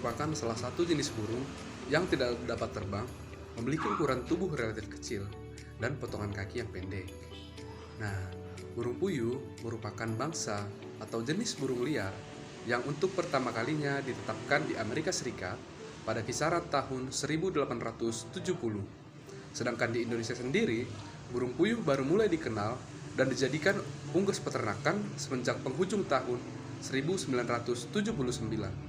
merupakan salah satu jenis burung yang tidak dapat terbang, memiliki ukuran tubuh relatif kecil, dan potongan kaki yang pendek. Nah, burung puyuh merupakan bangsa atau jenis burung liar yang untuk pertama kalinya ditetapkan di Amerika Serikat pada kisaran tahun 1870. Sedangkan di Indonesia sendiri, burung puyuh baru mulai dikenal dan dijadikan unggas peternakan semenjak penghujung tahun 1979.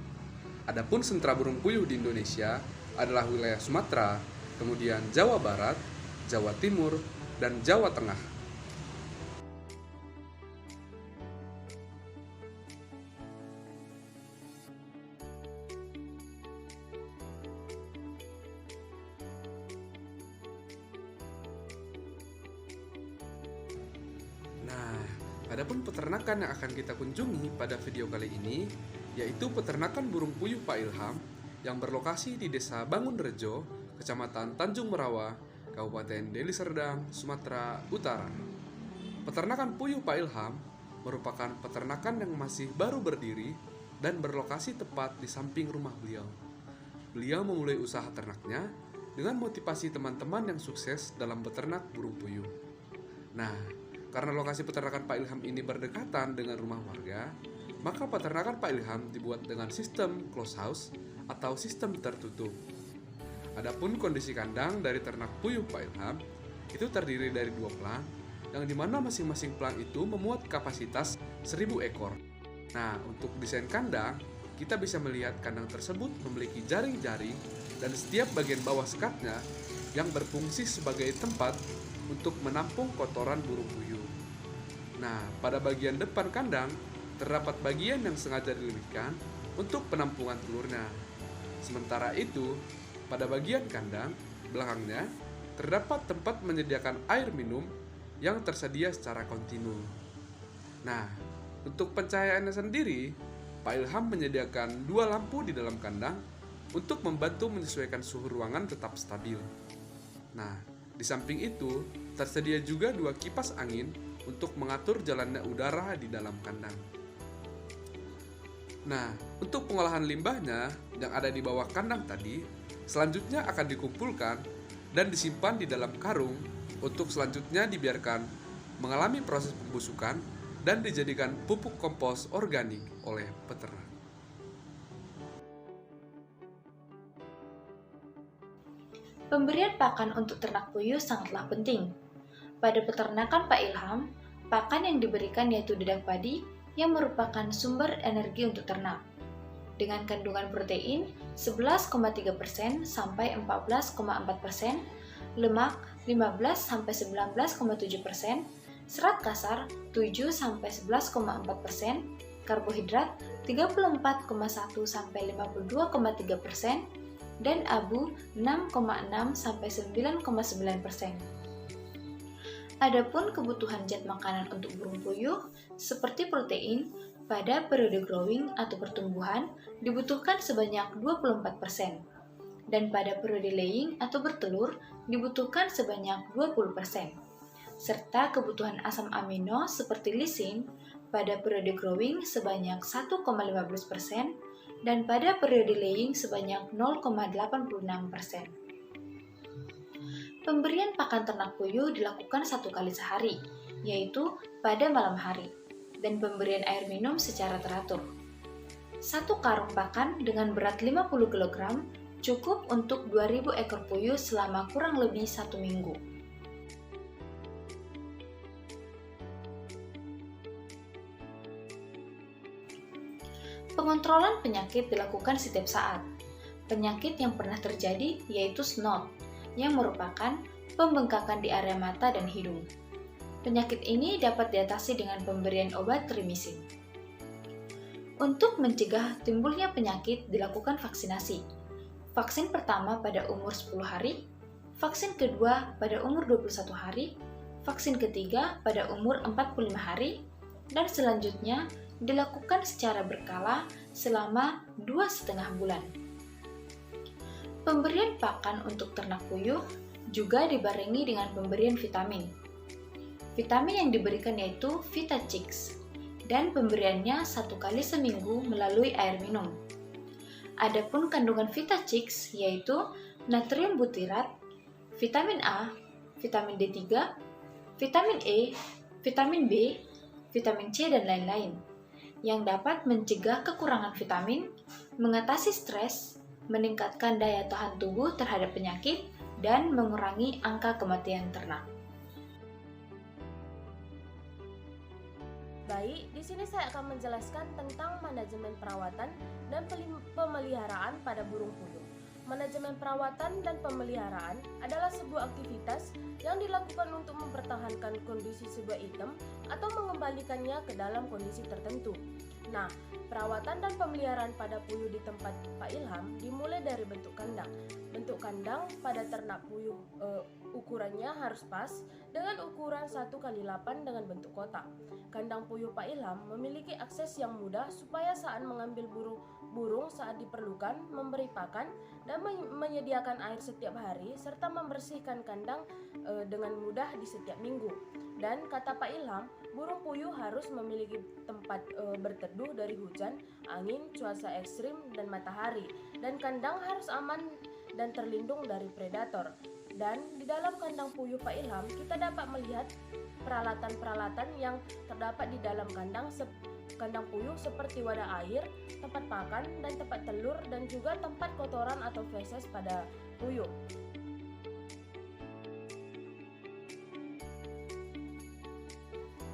Adapun sentra burung puyuh di Indonesia adalah wilayah Sumatera, kemudian Jawa Barat, Jawa Timur, dan Jawa Tengah. Nah, adapun peternakan yang akan kita kunjungi pada video kali ini yaitu peternakan burung puyuh Pak Ilham yang berlokasi di Desa Bangunrejo, Kecamatan Tanjung Merawa, Kabupaten Deli Serdang, Sumatera Utara. Peternakan puyuh Pak Ilham merupakan peternakan yang masih baru berdiri dan berlokasi tepat di samping rumah beliau. Beliau memulai usaha ternaknya dengan motivasi teman-teman yang sukses dalam beternak burung puyuh. Nah, karena lokasi peternakan Pak Ilham ini berdekatan dengan rumah warga, maka peternakan Pak Ilham dibuat dengan sistem close house atau sistem tertutup. Adapun kondisi kandang dari ternak puyuh Pak Ilham itu terdiri dari 2 pelang, yang dimana masing-masing pelang itu memuat kapasitas 1000 ekor. Nah, untuk desain kandang, kita bisa melihat kandang tersebut memiliki jaring-jaring dan setiap bagian bawah sekatnya yang berfungsi sebagai tempat untuk menampung kotoran burung puyuh. Nah, pada bagian depan kandang terdapat bagian yang sengaja dilebihkan untuk penampungan telurnya. Sementara itu, pada bagian kandang belakangnya terdapat tempat menyediakan air minum yang tersedia secara kontinu. Nah, untuk pencahayaannya sendiri, Pak Ilham menyediakan 2 lampu di dalam kandang untuk membantu menyesuaikan suhu ruangan tetap stabil. Nah, di samping itu, tersedia juga 2 kipas angin untuk mengatur jalannya udara di dalam kandang. Nah, untuk pengolahan limbahnya yang ada di bawah kandang tadi, selanjutnya akan dikumpulkan dan disimpan di dalam karung untuk selanjutnya dibiarkan mengalami proses pembusukan dan dijadikan pupuk kompos organik oleh peternak. Pemberian pakan untuk ternak puyuh sangatlah penting. Pada peternakan Pak Ilham, pakan yang diberikan yaitu dedak padi yang merupakan sumber energi untuk ternak. Dengan kandungan protein 11,3% sampai 14,4%, lemak 15 sampai 19,7%, serat kasar 7 sampai 11,4%, karbohidrat 34,1 sampai 52,3%, dan abu 6,6 sampai 9,9%. Adapun kebutuhan zat makanan untuk burung puyuh seperti protein pada periode growing atau pertumbuhan dibutuhkan sebanyak 24% dan pada periode laying atau bertelur dibutuhkan sebanyak 20%. Serta kebutuhan asam amino seperti lisin pada periode growing sebanyak 1,15% dan pada periode laying sebanyak 0,86%. Pemberian pakan ternak puyuh dilakukan 1 kali sehari, yaitu pada malam hari, dan pemberian air minum secara teratur. 1 karung pakan dengan berat 50 kg cukup untuk 2000 ekor puyuh selama kurang lebih 1 minggu. Pengontrolan penyakit dilakukan setiap saat. Penyakit yang pernah terjadi yaitu snot, yang merupakan pembengkakan di area mata dan hidung. Penyakit ini dapat diatasi dengan pemberian obat trimisin. Untuk mencegah timbulnya penyakit dilakukan vaksinasi. Vaksin pertama pada umur 10 hari, vaksin kedua pada umur 21 hari, vaksin ketiga pada umur 45 hari, dan selanjutnya dilakukan secara berkala selama 2,5 bulan. Pemberian pakan untuk ternak puyuh juga dibarengi dengan pemberian vitamin. Vitamin yang diberikan yaitu VitaChix, dan pemberiannya 1 kali seminggu melalui air minum. Adapun kandungan Vitachix yaitu natrium butirat, vitamin A, vitamin D3, vitamin E, vitamin B, vitamin C, dan lain-lain, yang dapat mencegah kekurangan vitamin, mengatasi stres, meningkatkan daya tahan tubuh terhadap penyakit, dan mengurangi angka kematian ternak. Baik, di sini saya akan menjelaskan tentang manajemen perawatan dan pemeliharaan pada burung puyuh. Manajemen perawatan dan pemeliharaan adalah sebuah aktivitas yang dilakukan untuk mempertahankan kondisi sebuah item atau mengembalikannya ke dalam kondisi tertentu. Nah, perawatan dan pemeliharaan pada puyuh di tempat Pak Ilham dimulai dari bentuk kandang. Bentuk kandang pada ternak puyuh ukurannya harus pas dengan ukuran 1x8 dengan bentuk kotak. Kandang puyuh Pak Ilham memiliki akses yang mudah supaya saat mengambil burung saat diperlukan, memberi pakan, dan menyediakan air setiap hari, serta membersihkan kandang dengan mudah di setiap minggu. Dan kata Pak Ilham, burung puyuh harus memiliki tempat berteduh dari hujan, angin, cuaca ekstrim, dan matahari. Dan kandang harus aman dan terlindung dari predator. Dan di dalam kandang puyuh Pak Ilham, kita dapat melihat peralatan-peralatan yang terdapat di dalam kandang puyuh seperti wadah air, tempat pakan, dan tempat telur, dan juga tempat kotoran atau feses pada puyuh.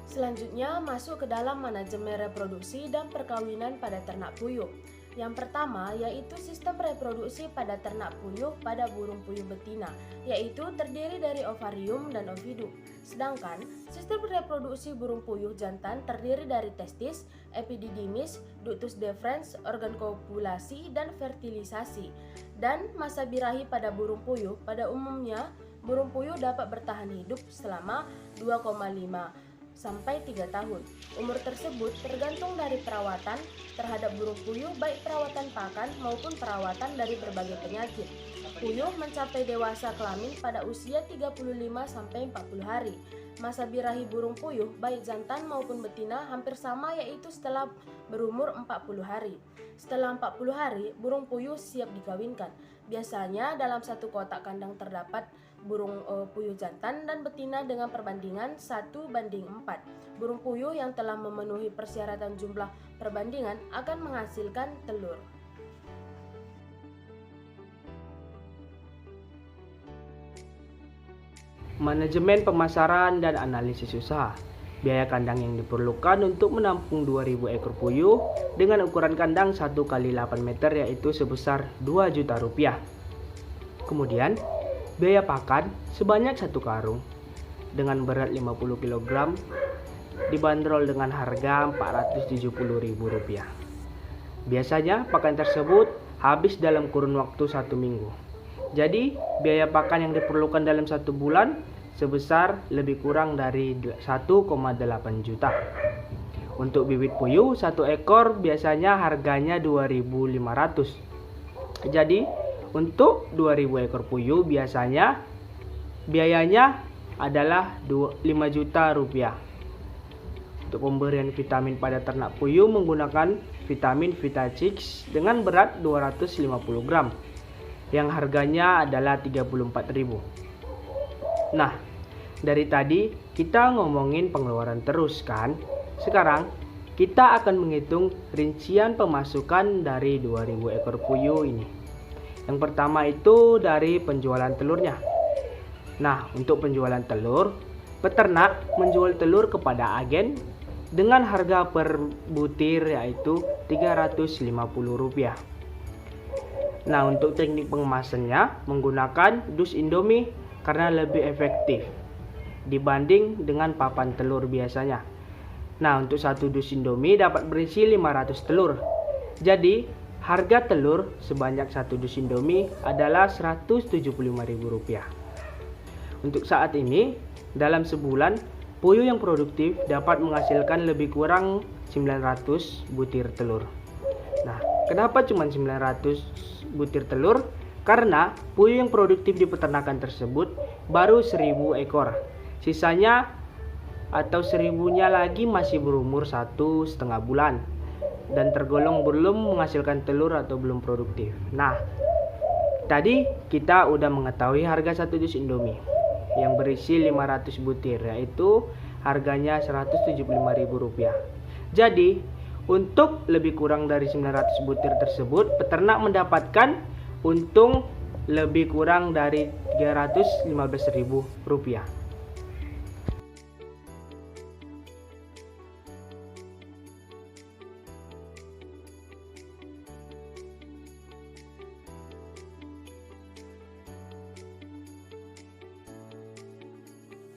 Selanjutnya masuk ke dalam manajemen reproduksi dan perkawinan pada ternak puyuh. Yang pertama yaitu sistem reproduksi pada ternak puyuh pada burung puyuh betina, yaitu terdiri dari ovarium dan ovidum. Sedangkan sistem reproduksi burung puyuh jantan terdiri dari testis, epididymis, ductus deferens, organ kopulasi, dan fertilisasi. Dan masa birahi pada burung puyuh, pada umumnya burung puyuh dapat bertahan hidup selama 2,5 sampai 3 tahun. Umur tersebut tergantung dari perawatan terhadap burung puyuh, baik perawatan pakan maupun perawatan dari berbagai penyakit. Puyuh mencapai dewasa kelamin pada usia 35 sampai 40 hari. Masa birahi burung puyuh baik jantan maupun betina hampir sama, yaitu setelah berumur 40 hari. Setelah 40 hari, burung puyuh siap dikawinkan. Biasanya dalam satu kotak kandang terdapat burung puyuh jantan dan betina dengan perbandingan 1:4. Burung puyuh yang telah memenuhi persyaratan jumlah perbandingan akan menghasilkan telur. Manajemen pemasaran dan analisis usaha. Biaya kandang yang diperlukan untuk menampung 2000 ekor puyuh dengan ukuran kandang 1x8 meter yaitu sebesar 2 juta rupiah. Kemudian, biaya pakan sebanyak 1 karung dengan berat 50 kg dibanderol dengan harga Rp470.000. Biasanya pakan tersebut habis dalam kurun waktu 1 minggu. Jadi, biaya pakan yang diperlukan dalam 1 bulan sebesar lebih kurang dari 1,8 juta. Untuk bibit puyuh 1 ekor biasanya harganya 2.500. Jadi, untuk 2000 ekor puyuh biasanya biayanya adalah 5 juta rupiah. Untuk pemberian vitamin pada ternak puyuh menggunakan vitamin Vitachix dengan berat 250 gram yang harganya adalah 34.000. Nah, dari tadi kita ngomongin pengeluaran terus kan? Sekarang kita akan menghitung rincian pemasukan dari 2000 ekor puyuh ini. Yang pertama itu dari penjualan telurnya. Nah, untuk penjualan telur, peternak menjual telur kepada agen dengan harga per butir yaitu Rp350. Nah, untuk teknik pengemasannya menggunakan dus Indomie karena lebih efektif dibanding dengan papan telur biasanya. Nah, untuk satu dus Indomie dapat berisi 500 telur. Jadi, harga telur sebanyak satu dus Indomie adalah Rp175.000. Untuk saat ini, dalam sebulan, puyuh yang produktif dapat menghasilkan lebih kurang 900 butir telur. Nah, kenapa cuma 900 butir telur? Karena puyuh yang produktif di peternakan tersebut baru 1000 ekor. Sisanya atau 1000-nya lagi masih berumur 1,5 bulan. dan tergolong belum menghasilkan telur atau belum produktif. Nah, tadi kita udah mengetahui harga 1 dus Indomie yang berisi 500 butir, yaitu harganya Rp175.000. Jadi, untuk lebih kurang dari 900 butir tersebut, peternak mendapatkan untung lebih kurang dari Rp315.000.